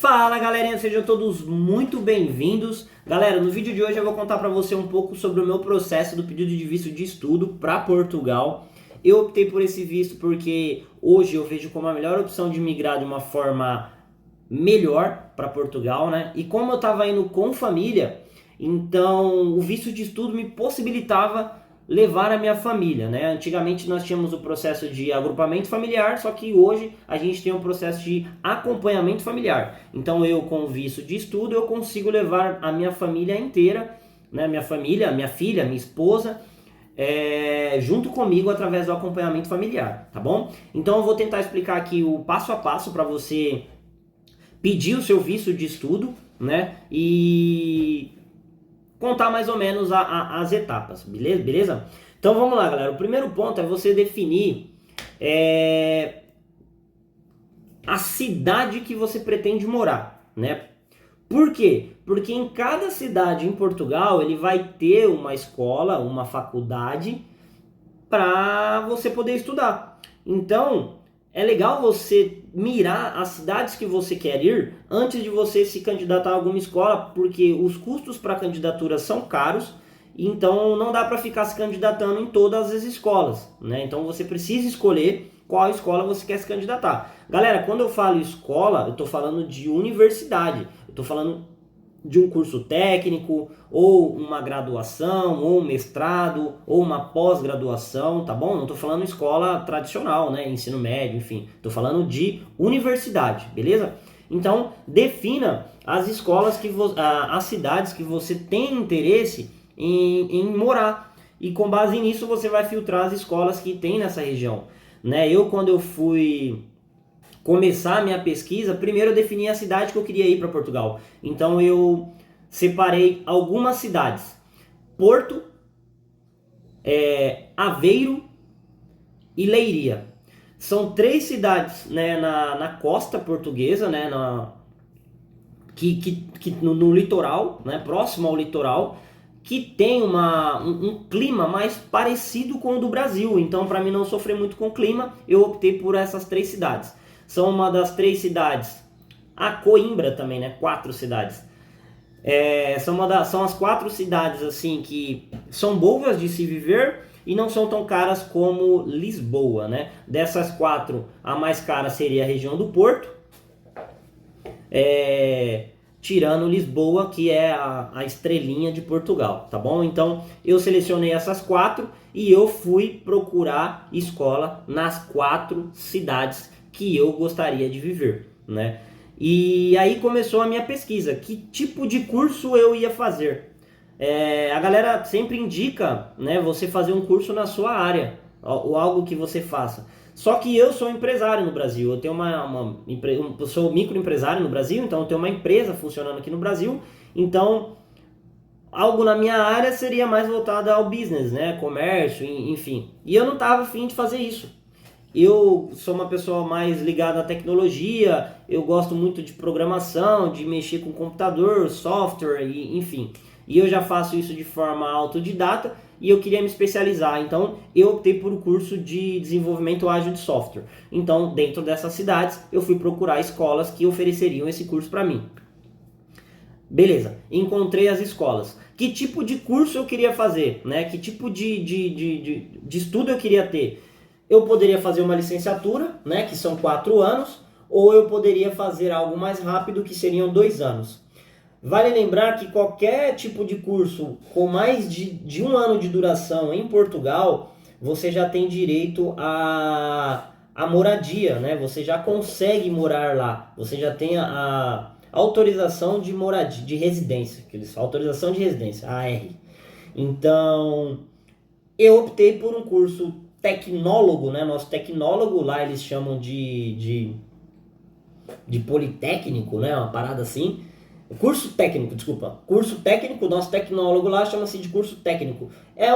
Fala galerinha, sejam todos muito bem-vindos. Galera, no vídeo de hoje eu vou contar para você um pouco sobre o meu processo do pedido de visto de estudo para Portugal. Eu optei por esse visto porque hoje eu vejo como a melhor opção de migrar de uma forma melhor para Portugal, né? E como eu estava indo com família, então o visto de estudo me possibilitava levar a minha família, né? Antigamente nós tínhamos o processo de agrupamento familiar, só que hoje a gente tem um processo de acompanhamento familiar. Então eu com o visto de estudo eu consigo levar a minha família inteira, né? Minha família, minha filha, minha esposa, junto comigo através do acompanhamento familiar, tá bom? Então eu vou tentar explicar aqui o passo a passo para você pedir o seu visto de estudo, né? E contar mais ou menos as etapas, beleza? Então vamos lá, galera. O primeiro ponto é você definir a cidade que você pretende morar, né? Por quê? Porque em cada cidade em Portugal ele vai ter uma escola, uma faculdade para você poder estudar. Então é legal você mirar as cidades que você quer ir antes de você se candidatar a alguma escola, porque os custos para candidatura são caros, então não dá para ficar se candidatando em todas as escolas, né? Então você precisa escolher qual escola você quer se candidatar. Galera, quando eu falo escola, eu estou falando de universidade, eu estou falando de um curso técnico, ou uma graduação, ou um mestrado, ou uma pós-graduação, tá bom? Não tô falando escola tradicional, né? Ensino médio, enfim. Tô falando de universidade, beleza? Então, defina as escolas, as cidades que você tem interesse em morar. E com base nisso, você vai filtrar as escolas que tem nessa região, né? Quando eu fui começar a minha pesquisa, primeiro eu defini a cidade que eu queria ir para Portugal. Então eu separei algumas cidades: Porto, Aveiro e Leiria. São três cidades, né, na costa portuguesa, né, no litoral, né, próximo ao litoral, que tem um clima mais parecido com o do Brasil. Então, para mim não sofrer muito com o clima, eu optei por essas três cidades. São uma das três cidades, a Coimbra também, né? 4 cidades. São as 4 cidades assim que são boas de se viver e não são tão caras como Lisboa, né? Dessas 4, a mais cara seria a região do Porto, tirando Lisboa, que é a estrelinha de Portugal, tá bom? Então eu selecionei essas 4 e eu fui procurar escola nas 4 cidades que eu gostaria de viver, né? E aí começou a minha pesquisa, que tipo de curso eu ia fazer. A galera sempre indica, né, você fazer um curso na sua área, ou algo que você faça. Só que eu sou empresário no Brasil, eu tenho eu sou microempresário no Brasil, então eu tenho uma empresa funcionando aqui no Brasil, então algo na minha área seria mais voltado ao business, né, comércio, enfim. E eu não estava afim de fazer isso. Eu sou uma pessoa mais ligada à tecnologia, eu gosto muito de programação, de mexer com computador, software, enfim. E eu já faço isso de forma autodidata e eu queria me especializar, então eu optei por um curso de desenvolvimento ágil de software. Então, dentro dessas cidades, eu fui procurar escolas que ofereceriam esse curso para mim. Beleza, encontrei as escolas. Que tipo de curso eu queria fazer, né? Que tipo de estudo eu queria ter? Eu poderia fazer uma licenciatura, né, que são 4 anos, ou eu poderia fazer algo mais rápido, que seriam 2 anos. Vale lembrar que qualquer tipo de curso com mais de 1 ano de duração em Portugal, você já tem direito a moradia, né? Você já consegue morar lá, você já tem a autorização de moradia, de residência, autorização de residência, AR. Então, eu optei por um curso tecnólogo, né? Nosso tecnólogo lá eles chamam de politécnico, né? Uma parada assim. Curso técnico, desculpa. Curso técnico, nosso tecnólogo lá chama-se de curso técnico. É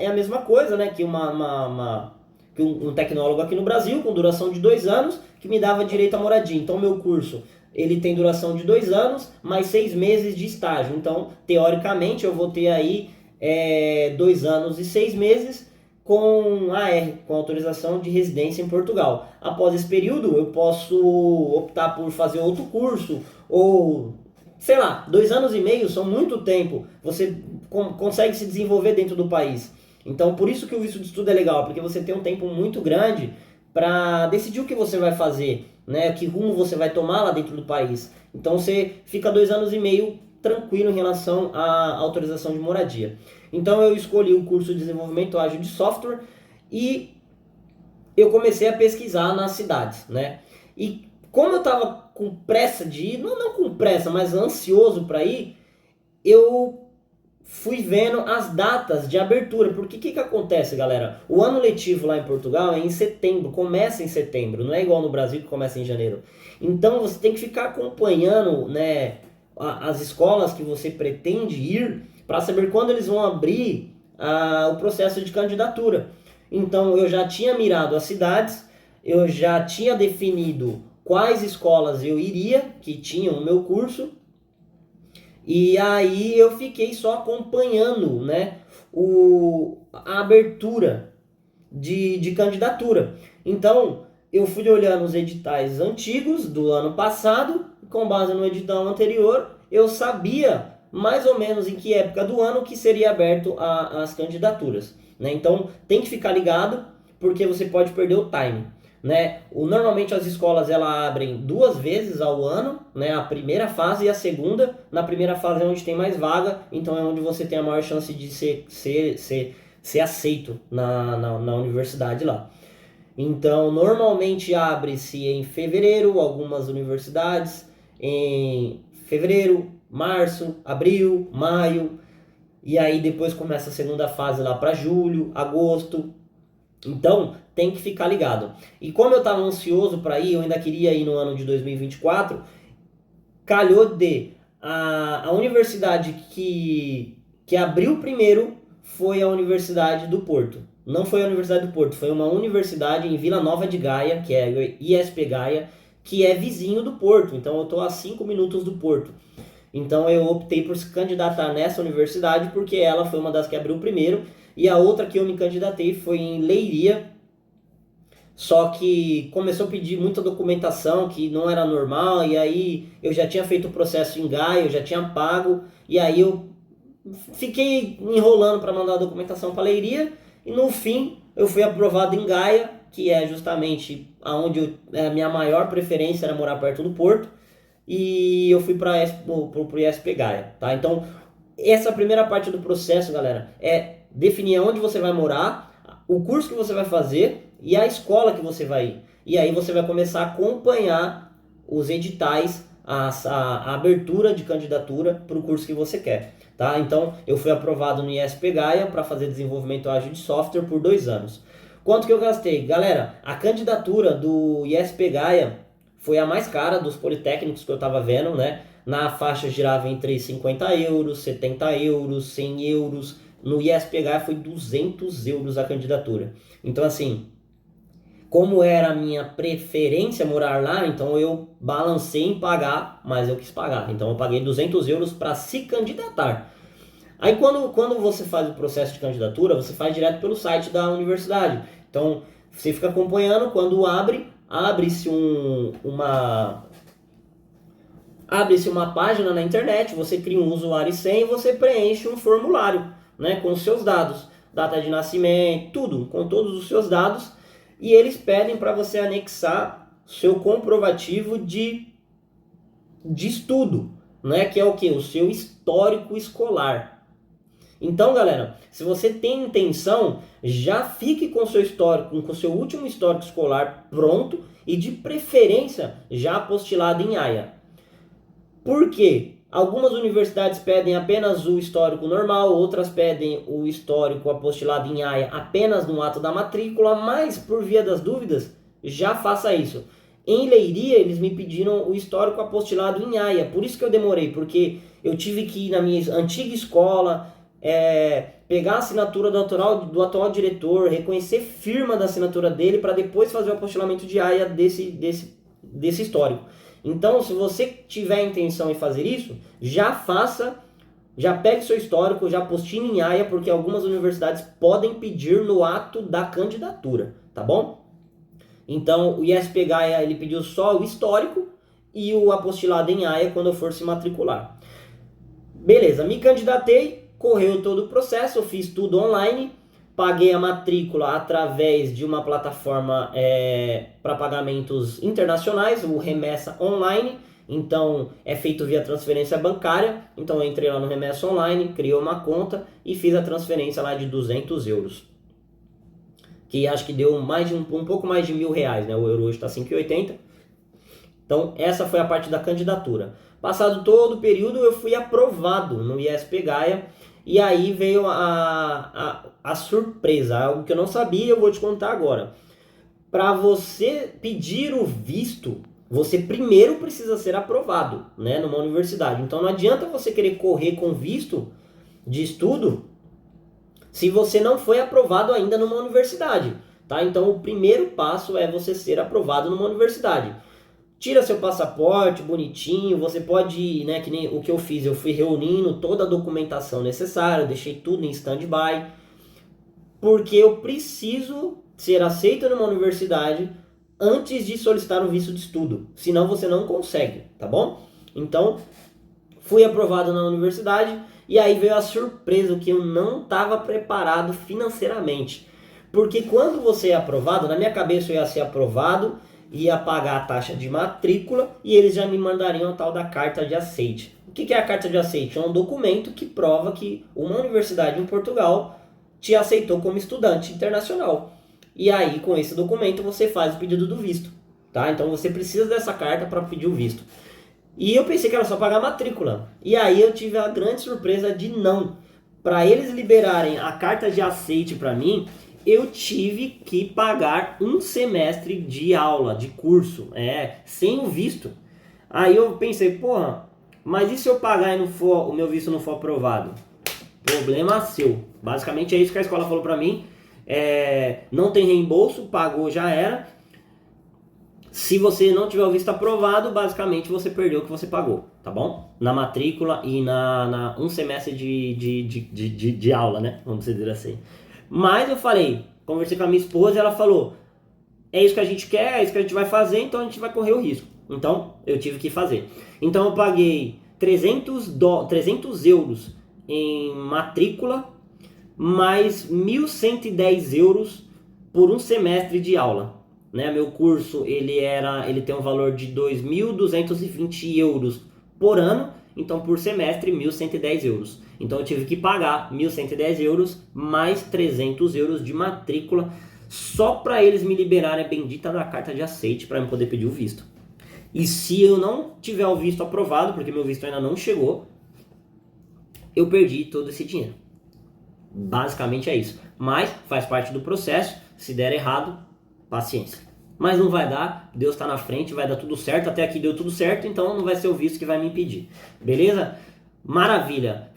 a mesma coisa, né? Que um tecnólogo aqui no Brasil, com duração de 2 anos, que me dava direito à moradia. Então, meu curso, ele tem duração de 2 anos, mais 6 meses de estágio. Então, teoricamente, eu vou ter aí 2 anos e 6 meses, com AR, com autorização de residência em Portugal. Após esse período, eu posso optar por fazer outro curso, ou, sei lá, 2 anos e meio são muito tempo, você consegue se desenvolver dentro do país. Então, por isso que o visto de estudo é legal, porque você tem um tempo muito grande para decidir o que você vai fazer, né? Que rumo você vai tomar lá dentro do país. Então, você fica 2 anos e meio tranquilo em relação à autorização de moradia. Então eu escolhi o curso de desenvolvimento ágil de software e eu comecei a pesquisar nas cidades, né? E como eu estava com pressa de ir, não com pressa, mas ansioso para ir, eu fui vendo as datas de abertura, porque o que acontece, galera? O ano letivo lá em Portugal é em setembro, começa em setembro, não é igual no Brasil que começa em janeiro. Então você tem que ficar acompanhando, né, as escolas que você pretende ir, para saber quando eles vão abrir o processo de candidatura. Então eu já tinha mirado as cidades, eu já tinha definido quais escolas eu iria, que tinham o meu curso, e aí eu fiquei só acompanhando, né, a abertura de candidatura. Então eu fui olhando os editais antigos do ano passado, com base no edital anterior, eu sabia mais ou menos em que época do ano que seria aberto as candidaturas, né? Então tem que ficar ligado, porque você pode perder o time, né? Normalmente as escolas abrem 2 vezes ao ano, né? A primeira fase e a segunda. Na primeira fase é onde tem mais vaga, então é onde você tem a maior chance de ser aceito na universidade lá. Então normalmente abre-se em fevereiro, algumas universidades em fevereiro, março, abril, maio, e aí depois começa a segunda fase lá para julho, agosto. Então tem que ficar ligado. E como eu estava ansioso para ir, eu ainda queria ir no ano de 2024, calhou de a universidade que abriu primeiro foi a Universidade do Porto. Não foi a Universidade do Porto, foi uma universidade em Vila Nova de Gaia, que é a ISP Gaia, que é vizinho do Porto. Então eu estou a 5 minutos do Porto. Então eu optei por se candidatar nessa universidade porque ela foi uma das que abriu primeiro, e a outra que eu me candidatei foi em Leiria, só que começou a pedir muita documentação que não era normal, e aí eu já tinha feito o processo em Gaia, eu já tinha pago, e aí eu fiquei enrolando para mandar a documentação para Leiria, e no fim eu fui aprovado em Gaia, que é justamente aonde a minha maior preferência era morar perto do Porto, e eu fui para o ISP Gaia, tá? Então, essa primeira parte do processo, galera, é definir onde você vai morar, o curso que você vai fazer e a escola que você vai ir. E aí você vai começar a acompanhar os editais, a abertura de candidatura para o curso que você quer, tá? Então, eu fui aprovado no ISP Gaia para fazer desenvolvimento ágil de software por 2 anos. Quanto que eu gastei? Galera, a candidatura do ISP Gaia foi a mais cara dos politécnicos que eu estava vendo, né? Na faixa girava entre 50 euros, 70 euros, 100 euros. No ISPH foi 200 euros a candidatura. Então, assim, como era a minha preferência morar lá, então eu balancei em pagar, mas eu quis pagar. Então eu paguei 200 euros para se candidatar. Aí quando você faz o processo de candidatura, você faz direto pelo site da universidade. Então você fica acompanhando, quando abre-se uma página na internet, você cria um usuário e senha e você preenche um formulário, né, com os seus dados, data de nascimento, tudo, com todos os seus dados, e eles pedem para você anexar seu comprovativo de estudo, né, que é o que? O seu histórico escolar. Então, galera, se você tem intenção, já fique com seu histórico, com seu último histórico escolar pronto e de preferência já apostilado em AIA. Por quê? Algumas universidades pedem apenas o histórico normal, outras pedem o histórico apostilado em AIA apenas no ato da matrícula, mas por via das dúvidas, já faça isso. Em Leiria, eles me pediram o histórico apostilado em AIA, por isso que eu demorei, porque eu tive que ir na minha antiga escola, pegar a assinatura do atual diretor, reconhecer firma da assinatura dele, para depois fazer o apostilamento de AIA desse histórico. Então, se você tiver intenção em fazer isso, já faça já pegue seu histórico, já apostile em AIA, porque algumas universidades podem pedir no ato da candidatura, tá bom? Então, o ISP-GAIA, ele pediu só o histórico e o apostilado em AIA quando eu for se matricular. Beleza, me candidatei, correu todo o processo, eu fiz tudo online, paguei a matrícula através de uma plataforma para pagamentos internacionais, o Remessa Online. Então é feito via transferência bancária. Então eu entrei lá no Remessa Online, criei uma conta e fiz a transferência lá de 200 euros. Que acho que deu mais de um pouco mais de R$1.000, né? O euro hoje está 5,80. Então essa foi a parte da candidatura. Passado todo o período eu fui aprovado no ISP-GAIA. E aí veio a surpresa, algo que eu não sabia, eu vou te contar agora. Para você pedir o visto, você primeiro precisa ser aprovado, né, numa universidade. Então não adianta você querer correr com visto de estudo se você não foi aprovado ainda numa universidade, tá? Então o primeiro passo é você ser aprovado numa universidade. Tira seu passaporte bonitinho, você pode, né, que nem o que eu fiz, eu fui reunindo toda a documentação necessária, deixei tudo em stand-by, porque eu preciso ser aceito numa universidade antes de solicitar um visto de estudo, senão você não consegue, tá bom? Então, fui aprovado na universidade e aí veio a surpresa que eu não estava preparado financeiramente, porque quando você é aprovado, na minha cabeça eu ia ser aprovado, ia pagar a taxa de matrícula e eles já me mandariam a tal da carta de aceite. O que é a carta de aceite? É um documento que prova que uma universidade em Portugal te aceitou como estudante internacional. E aí, com esse documento, você faz o pedido do visto, tá? Então você precisa dessa carta para pedir o visto. E eu pensei que era só pagar a matrícula. E aí eu tive a grande surpresa de não. Para eles liberarem a carta de aceite para mim, eu tive que pagar um semestre de aula, de curso, sem o visto. Aí eu pensei, porra, mas e se eu pagar e o meu visto não for aprovado? Problema seu. Basicamente é isso que a escola falou pra mim. Não tem reembolso, pagou, já era. Se você não tiver o visto aprovado, basicamente você perdeu o que você pagou, tá bom? Na matrícula e na um semestre de aula, né? Vamos dizer assim. Mas eu falei, conversei com a minha esposa e ela falou, é isso que a gente quer, é isso que a gente vai fazer, então a gente vai correr o risco. Então eu tive que fazer. Então eu paguei 300 euros em matrícula, mais 1.110 euros por um semestre de aula. Né? Meu curso ele tem um valor de 2.220 euros por ano, então por semestre 1.110 euros. Então eu tive que pagar 1.110 euros mais 300 euros de matrícula só para eles me liberarem a bendita da carta de aceite para eu poder pedir o visto. E se eu não tiver o visto aprovado, porque meu visto ainda não chegou, eu perdi todo esse dinheiro. Basicamente é isso. Mas faz parte do processo. Se der errado, paciência. Mas não vai dar, Deus está na frente, vai dar tudo certo. Até aqui deu tudo certo, então não vai ser o visto que vai me impedir. Beleza? Maravilha.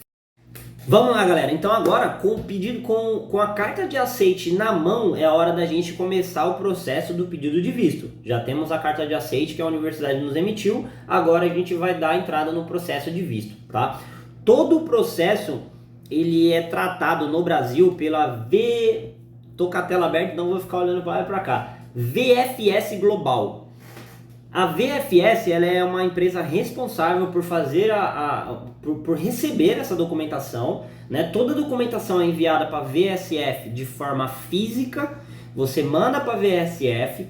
Vamos lá, galera. Então agora, com o pedido, com a carta de aceite na mão, é a hora da gente começar o processo do pedido de visto. Já temos a carta de aceite que a universidade nos emitiu, agora a gente vai dar entrada no processo de visto, tá? Todo o processo, ele é tratado no Brasil pela Tô com a tela aberta, então vou ficar olhando para lá e para cá. VFS Global. A VFS ela é uma empresa responsável por fazer por receber essa documentação, né? Toda a documentação é enviada para a VSF de forma física. Você manda para a VSF,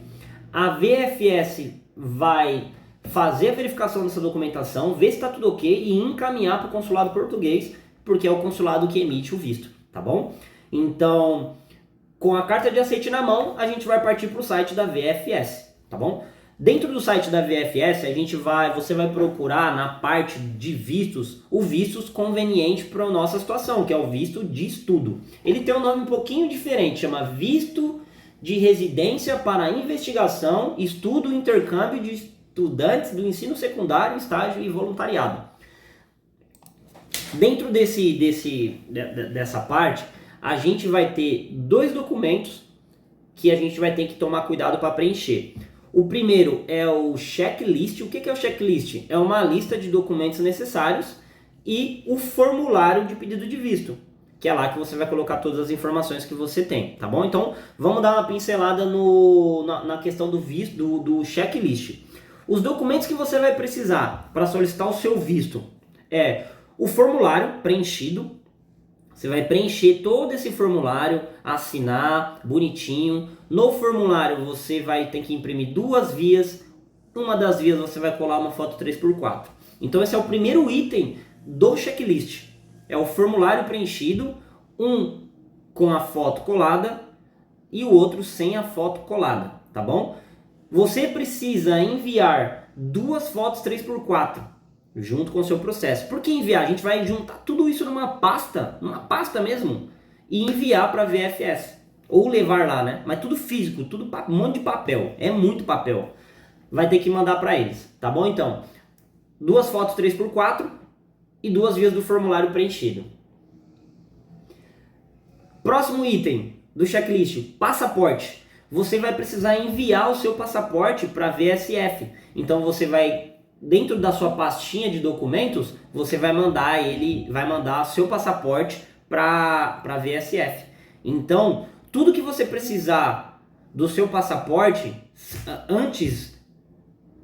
a VFS vai fazer a verificação dessa documentação, ver se está tudo ok e encaminhar para o consulado português, porque é o consulado que emite o visto, tá bom? Então, com a carta de aceite na mão, a gente vai partir para o site da VFS, tá bom? Dentro do site da VFS, você vai procurar na parte de vistos, o vistos conveniente para a nossa situação, que é o visto de estudo. Ele tem um nome um pouquinho diferente, chama Visto de Residência para Investigação, Estudo e Intercâmbio de Estudantes do Ensino Secundário, Estágio e Voluntariado. Dentro dessa parte, a gente vai ter dois documentos que a gente vai ter que tomar cuidado para preencher. O primeiro é o checklist. O que é o checklist? É uma lista de documentos necessários e o formulário de pedido de visto, que é lá que você vai colocar todas as informações que você tem, tá bom? Então, vamos dar uma pincelada na questão do visto, do checklist. Os documentos que você vai precisar para solicitar o seu visto é o formulário preenchido. Você vai preencher todo esse formulário, assinar bonitinho. No formulário você vai ter que imprimir 2 vias. Uma das vias você vai colar uma foto 3x4. Então esse é o primeiro item do checklist. É o formulário preenchido, um com a foto colada e o outro sem a foto colada, tá bom? Você precisa enviar 2 fotos 3x4 junto com o seu processo. Por que enviar? A gente vai juntar tudo isso numa pasta mesmo, e enviar para a VFS. Ou levar lá, né? Mas tudo físico, tudo um monte de papel. É muito papel. Vai ter que mandar para eles, tá bom? Então, 2 fotos 3x4 e 2 vias do formulário preenchido. Próximo item do checklist, passaporte. Você vai precisar enviar o seu passaporte para a VSF. Então você vai, dentro da sua pastinha de documentos, você vai mandar seu passaporte para a VSF. Então, tudo que você precisar do seu passaporte, antes,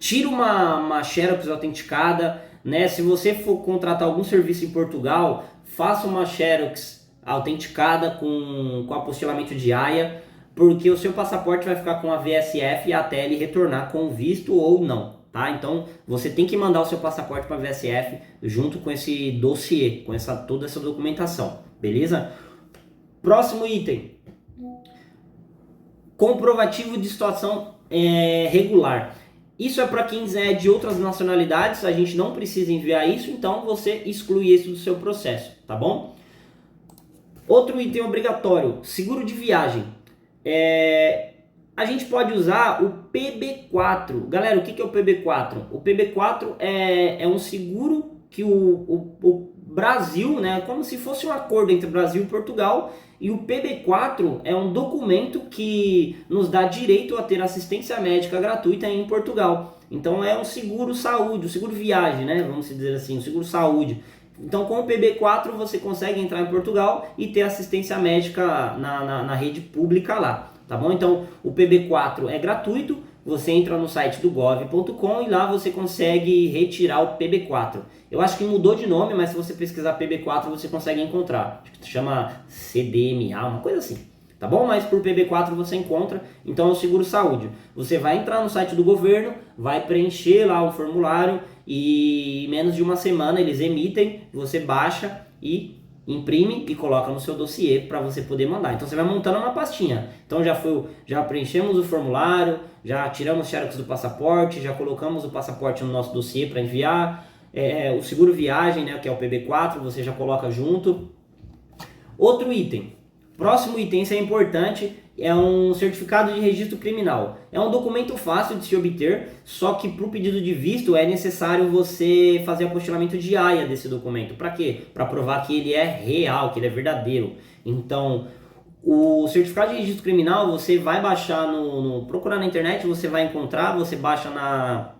tira uma Xerox autenticada, né? Se você for contratar algum serviço em Portugal, faça uma Xerox autenticada com apostilamento de AIA, porque o seu passaporte vai ficar com a VSF até ele retornar com visto ou não, tá? Então você tem que mandar o seu passaporte para a VSF junto com esse dossiê, com toda essa documentação, beleza? Próximo item, comprovativo de situação regular. Isso é para quem é de outras nacionalidades, a gente não precisa enviar isso, então você exclui isso do seu processo, tá bom? Outro item obrigatório, seguro de viagem. A gente pode usar o PB4. Galera, o que é o PB4? O PB4 é um seguro que o Brasil, né, como se fosse um acordo entre Brasil e Portugal, e o PB4 é um documento que nos dá direito a ter assistência médica gratuita em Portugal. Então é um seguro saúde, um seguro viagem, né, vamos dizer assim, um seguro saúde. Então com o PB4 você consegue entrar em Portugal e ter assistência médica na rede pública lá, tá bom? Então o PB4 é gratuito, você entra no site do gov.com e lá você consegue retirar o PB4. Eu acho que mudou de nome, mas se você pesquisar PB4 você consegue encontrar. Acho que chama CDMA, uma coisa assim. Tá bom? Mas por PB4 você encontra, então é o seguro saúde. Você vai entrar no site do governo, vai preencher lá o formulário e em menos de uma semana eles emitem, você baixa e imprime e coloca no seu dossiê para você poder mandar. Então você vai montando uma pastinha. Então já preenchemos o formulário, já tiramos xerox do passaporte, já colocamos o passaporte no nosso dossiê para enviar. O seguro viagem, né, que é o PB4, você já coloca junto. Outro item. Próximo item, isso é importante, é um certificado de registro criminal. É um documento fácil de se obter, só que para o pedido de visto é necessário você fazer apostilamento de AIA desse documento. Para quê? Para provar que ele é real, que ele é verdadeiro. Então, o certificado de registro criminal você vai baixar procurar na internet, você vai encontrar, você baixa na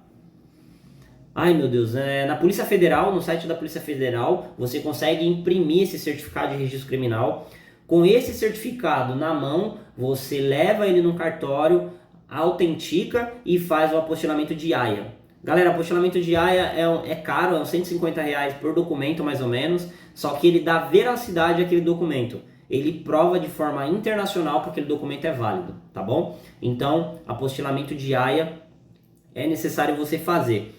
Polícia Federal, no site da Polícia Federal, você consegue imprimir esse certificado de registro criminal. Com esse certificado na mão, você leva ele no cartório, autentica e faz o apostilamento de AIA. Galera, apostilamento de AIA é caro, é uns R$150 por documento mais ou menos, só que ele dá veracidade àquele documento. Ele prova de forma internacional que aquele documento é válido, tá bom? Então, apostilamento de AIA é necessário você fazer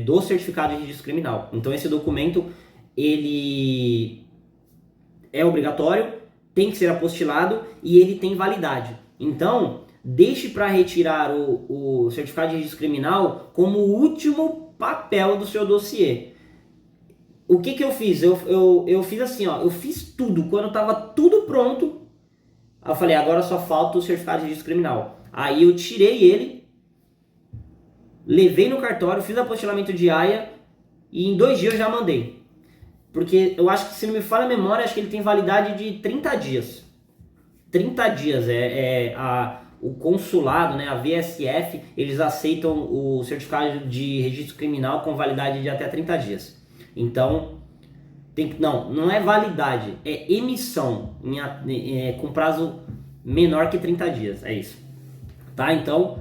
do certificado de registro criminal. Então, esse documento, ele é obrigatório, tem que ser apostilado e ele tem validade. Então, deixe para retirar o certificado de registro criminal como o último papel do seu dossiê. O que eu fiz? Eu fiz assim, ó, eu fiz tudo. Quando estava tudo pronto, eu falei, agora só falta o certificado de registro criminal. Aí eu tirei ele, levei no cartório, fiz apostilamento de AIA e em 2 dias eu já mandei. Porque eu acho que, se não me falha a memória, acho que ele tem validade de 30 dias. 30 dias o consulado, né, a VSF, eles aceitam o certificado de registro criminal com validade de até 30 dias. Então, não é validade, é emissão com prazo menor que 30 dias, é isso. Tá? Então,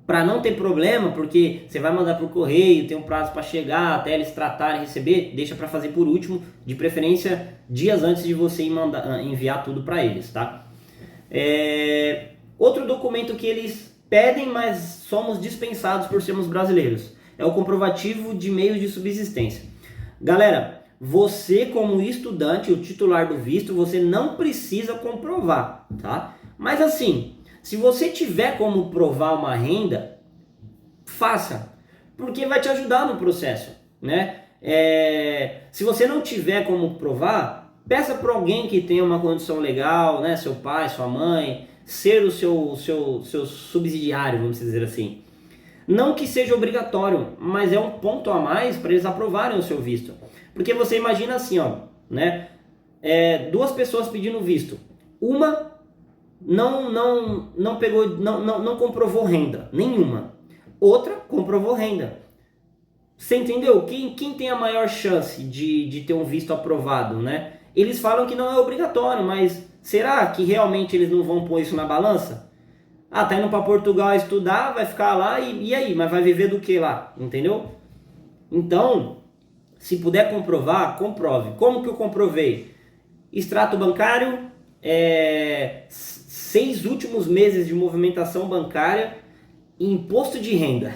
para não ter problema, porque você vai mandar por correio, tem um prazo para chegar, até eles tratarem e receber, deixa para fazer por último, de preferência dias antes de você enviar tudo para eles, tá? Outro documento que eles pedem, mas somos dispensados por sermos brasileiros, é o comprovativo de meios de subsistência. Galera, você como estudante, o titular do visto, você não precisa comprovar, tá? Mas assim, se você tiver como provar uma renda, faça, porque vai te ajudar no processo, né? Se você não tiver como provar, peça para alguém que tenha uma condição legal, né? Seu pai, sua mãe, ser o seu subsidiário, vamos dizer assim. Não que seja obrigatório, mas é um ponto a mais para eles aprovarem o seu visto. Porque você imagina assim, ó, né? Duas pessoas pedindo visto. Uma não pegou, não comprovou renda nenhuma. Outra comprovou renda. Você entendeu? Quem tem a maior chance de ter um visto aprovado, né? Eles falam que não é obrigatório, mas será que realmente eles não vão pôr isso na balança? Ah, tá indo para Portugal estudar, vai ficar lá e aí? Mas vai viver do que lá? Entendeu? Então, se puder comprovar, comprove. Como que eu comprovei? Extrato bancário, 6 últimos meses de movimentação bancária e imposto de renda.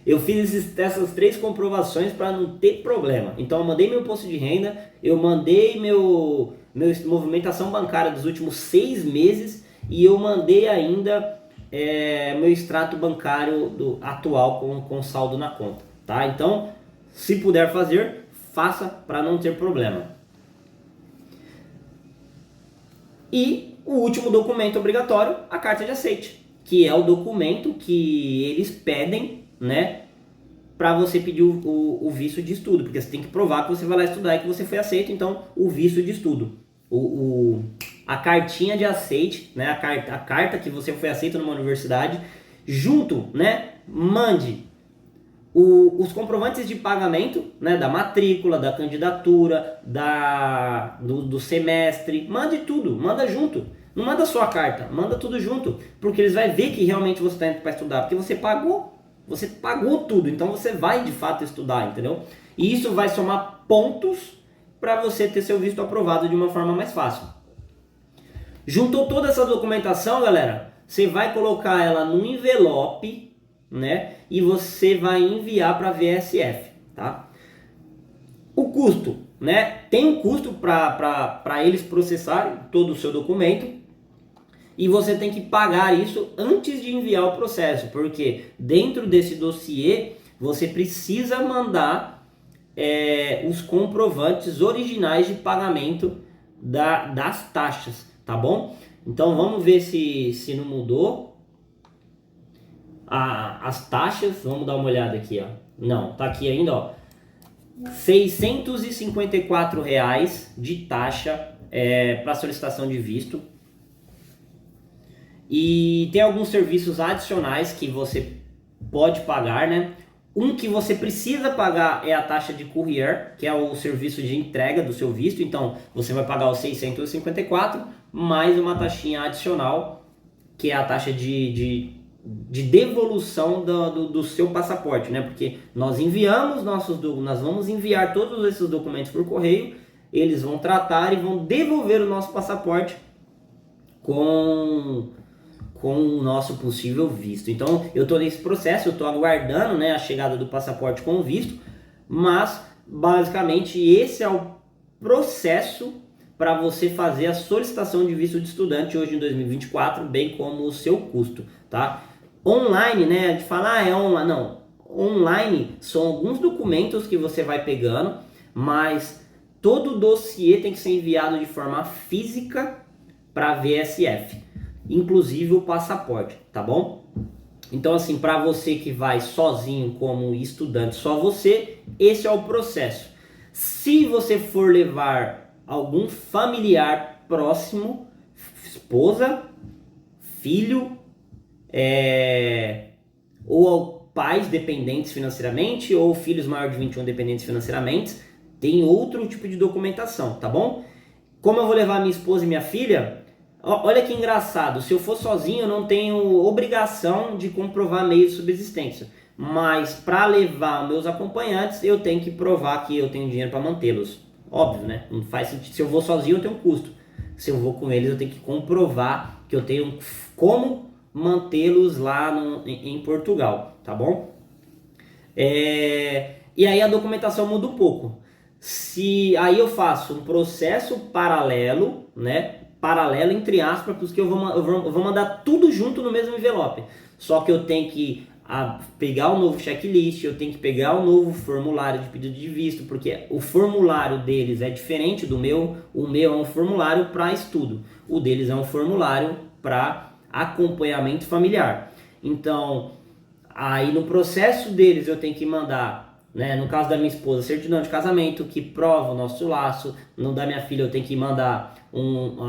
Eu fiz essas 3 comprovações para não ter problema. Então eu mandei meu imposto de renda, eu mandei meu movimentação bancária dos últimos 6 meses e eu mandei ainda meu extrato bancário atual com saldo na conta, tá? Então, se puder fazer, faça para não ter problema. E o último documento obrigatório, a carta de aceite, que é o documento que eles pedem, né, para você pedir o visto de estudo, porque você tem que provar que você vai lá estudar e que você foi aceito. Então, o visto de estudo, a cartinha de aceite, né, a carta que você foi aceito numa universidade, junto, né, mande os comprovantes de pagamento, né, da matrícula, da candidatura, do semestre, mande tudo, manda junto. Não manda só a carta, manda tudo junto, porque eles vão ver que realmente você está indo para estudar, porque você pagou tudo, então você vai de fato estudar, entendeu? E isso vai somar pontos para você ter seu visto aprovado de uma forma mais fácil. Juntou toda essa documentação, galera, você vai colocar ela num envelope, né? E você vai enviar para a VSF, tá? O custo, né? Tem um custo para eles processarem todo o seu documento e você tem que pagar isso antes de enviar o processo, porque dentro desse dossiê você precisa mandar os comprovantes originais de pagamento das taxas, tá bom? Então vamos ver se não mudou. As taxas, vamos dar uma olhada aqui, ó. Não, tá aqui ainda, ó. R$ 654 de taxa para solicitação de visto. E tem alguns serviços adicionais que você pode pagar, né? Um que você precisa pagar é a taxa de courier, que é o serviço de entrega do seu visto. Então, você vai pagar os 654 mais uma taxinha adicional, que é a taxa de devolução do seu passaporte, né? Porque nós vamos enviar todos esses documentos por correio, eles vão tratar e vão devolver o nosso passaporte com o nosso possível visto. Então eu estou nesse processo, eu estou aguardando, né, a chegada do passaporte com o visto, mas basicamente esse é o processo para você fazer a solicitação de visto de estudante hoje em 2024, bem como o seu custo, tá? Online, né, de falar é online, não, online são alguns documentos que você vai pegando, mas todo o dossiê tem que ser enviado de forma física para a VSF, inclusive o passaporte, tá bom? Então assim, para você que vai sozinho como estudante, só você, esse é o processo. Se você for levar algum familiar próximo, esposa, filho, ou pais dependentes financeiramente, ou filhos maiores de 21 dependentes financeiramente, tem outro tipo de documentação, tá bom? Como eu vou levar minha esposa e minha filha, olha que engraçado, se eu for sozinho eu não tenho obrigação de comprovar meio de subsistência, mas para levar meus acompanhantes eu tenho que provar que eu tenho dinheiro para mantê-los. Óbvio, né? Não faz sentido. Se eu vou sozinho eu tenho um custo. Se eu vou com eles eu tenho que comprovar que eu tenho como mantê-los lá em Portugal, tá bom? E aí a documentação muda um pouco. Se aí eu faço um processo paralelo, né? Paralelo entre aspas, porque eu vou mandar tudo junto no mesmo envelope. Só que eu tenho que pegar o novo checklist, eu tenho que pegar o novo formulário de pedido de visto, porque o formulário deles é diferente do meu. O meu é um formulário para estudo, o deles é um formulário para acompanhamento familiar. Então, aí no processo deles eu tenho que mandar, né, no caso da minha esposa, certidão de casamento que prova o nosso laço. No da minha filha eu tenho que mandar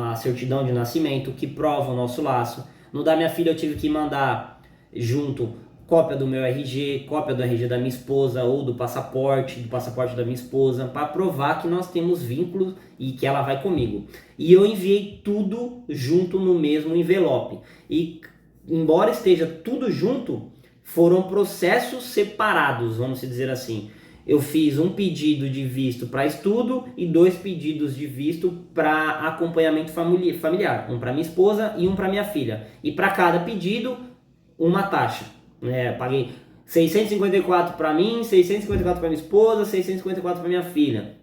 a certidão de nascimento que prova o nosso laço. No da minha filha eu tive que mandar junto cópia do meu RG, cópia do RG da minha esposa ou do passaporte da minha esposa, para provar que nós temos vínculos e que ela vai comigo. E eu enviei tudo junto no mesmo envelope. E embora esteja tudo junto, foram processos separados, vamos dizer assim. Eu fiz um pedido de visto para estudo e 2 pedidos de visto para acompanhamento familiar, um para minha esposa e um para minha filha. E para cada pedido, uma taxa. Paguei 654 para mim, 654 para minha esposa, 654 para minha filha.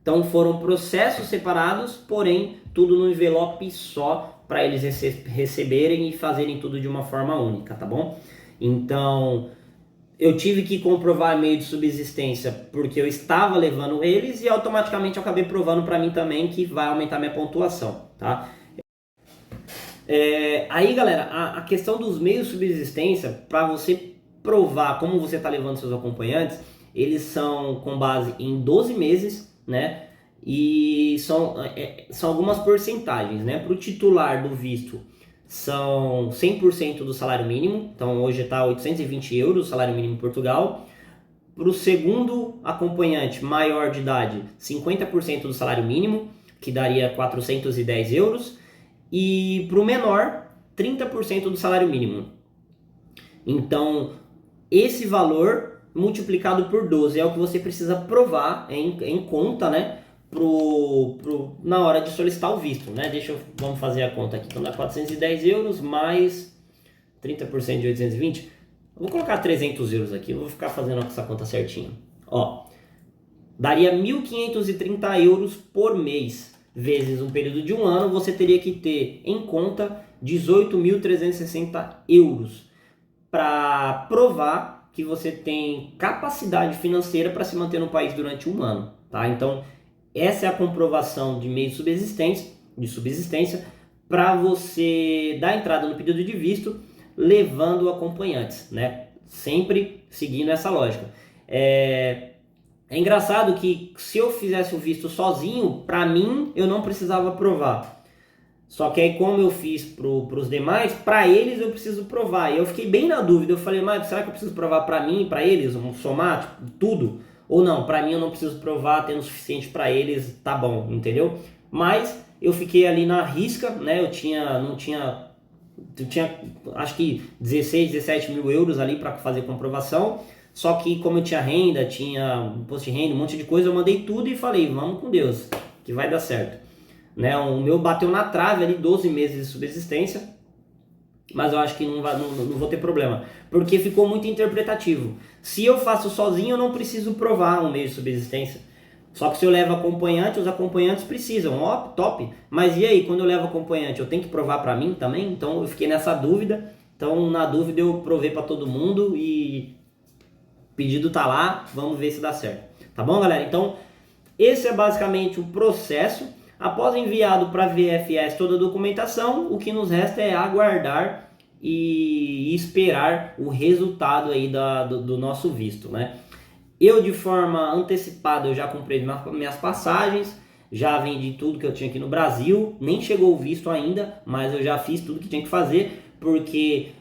Então foram processos separados, porém tudo no envelope só para eles receberem e fazerem tudo de uma forma única, tá bom? Então eu tive que comprovar meio de subsistência porque eu estava levando eles e automaticamente eu acabei provando para mim também que vai aumentar minha pontuação, tá? Aí galera, a questão dos meios de subsistência, para você provar como você está levando seus acompanhantes, eles são com base em 12 meses, né? E são algumas porcentagens, né? Para o titular do visto são 100% do salário mínimo, então hoje está 820 euros o salário mínimo em Portugal. Para o segundo acompanhante maior de idade, 50% do salário mínimo, que daria 410 euros. E para o menor, 30% do salário mínimo. Então, esse valor multiplicado por 12 é o que você precisa provar em conta, né? Na hora de solicitar o visto, né? Vamos fazer a conta aqui. Então dá 410 euros mais 30% de 820. Eu vou colocar 300 euros aqui, eu vou ficar fazendo essa conta certinho. Ó, daria 1.530 euros por mês, vezes um período de um ano, você teria que ter em conta 18.360 euros para provar que você tem capacidade financeira para se manter no país durante um ano, tá? Então, essa é a comprovação de meio de subsistência para você dar entrada no pedido de visto levando acompanhantes, né? Sempre seguindo essa lógica. É engraçado que se eu fizesse o visto sozinho, para mim eu não precisava provar. Só que aí como eu fiz para os demais, para eles eu preciso provar. E eu fiquei bem na dúvida, eu falei, mas será que eu preciso provar para mim e para eles? Vamos somar tipo, tudo? Ou não, para mim eu não preciso provar, tendo o suficiente para eles, tá bom, entendeu? Mas eu fiquei ali na risca, né? Eu tinha acho que 16, 17 mil euros ali para fazer comprovação. Só que como eu tinha renda, tinha imposto de renda, um monte de coisa, eu mandei tudo e falei, vamos com Deus, que vai dar certo. Né? O meu bateu na trave ali, 12 meses de subsistência, mas eu acho que não vou ter problema, porque ficou muito interpretativo. Se eu faço sozinho, eu não preciso provar um meio de subsistência. Só que se eu levo acompanhante, os acompanhantes precisam, ó, top. Mas e aí, quando eu levo acompanhante, eu tenho que provar para mim também? Então eu fiquei nessa dúvida. Então na dúvida eu provei para todo mundo e o pedido tá lá, vamos ver se dá certo. Tá bom, galera? Então esse é basicamente o processo. Após enviado para a VFS toda a documentação, o que nos resta é aguardar e esperar o resultado aí do nosso visto, né? Eu, de forma antecipada, eu já comprei minhas passagens, já vendi tudo que eu tinha aqui no Brasil, nem chegou o visto ainda, mas eu já fiz tudo que tinha que fazer, porque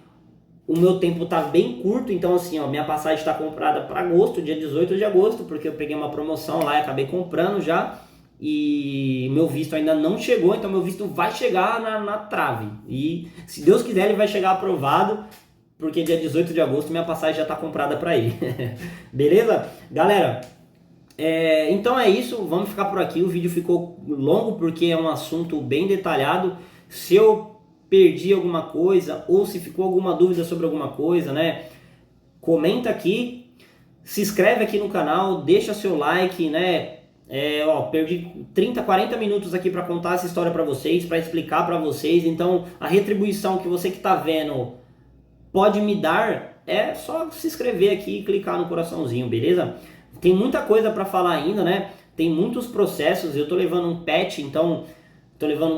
o meu tempo tá bem curto, então assim, ó, minha passagem está comprada para agosto, dia 18 de agosto, porque eu peguei uma promoção lá e acabei comprando já, e meu visto ainda não chegou, então meu visto vai chegar na trave, e se Deus quiser ele vai chegar aprovado, porque dia 18 de agosto minha passagem já está comprada para ir. Beleza? Galera, então é isso, vamos ficar por aqui, o vídeo ficou longo porque é um assunto bem detalhado. Se eu perdi alguma coisa ou se ficou alguma dúvida sobre alguma coisa, né? Comenta aqui, se inscreve aqui no canal, deixa seu like, né? Perdi 30, 40 minutos aqui para contar essa história para vocês, para explicar para vocês. Então, a retribuição que você que tá vendo pode me dar é só se inscrever aqui e clicar no coraçãozinho, beleza? Tem muita coisa para falar ainda, né? Tem muitos processos. Eu tô levando um pet, então tô levando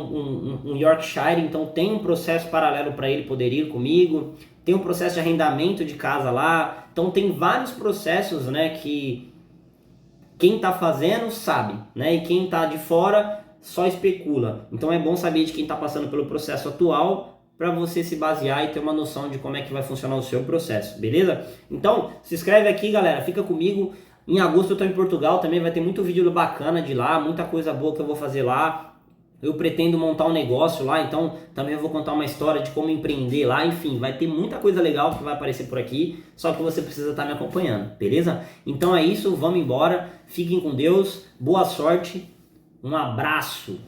um Yorkshire, então tem um processo paralelo para ele poder ir comigo. Tem um processo de arrendamento de casa lá. Então tem vários processos, né, que quem tá fazendo sabe, né? E quem tá de fora só especula. Então é bom saber de quem tá passando pelo processo atual para você se basear e ter uma noção de como é que vai funcionar o seu processo, beleza? Então se inscreve aqui, galera, fica comigo. Em agosto eu tô em Portugal, também vai ter muito vídeo bacana de lá, muita coisa boa que eu vou fazer lá. Eu pretendo montar um negócio lá, então também eu vou contar uma história de como empreender lá. Enfim, vai ter muita coisa legal que vai aparecer por aqui, só que você precisa estar me acompanhando, beleza? Então é isso, vamos embora, fiquem com Deus, boa sorte, um abraço!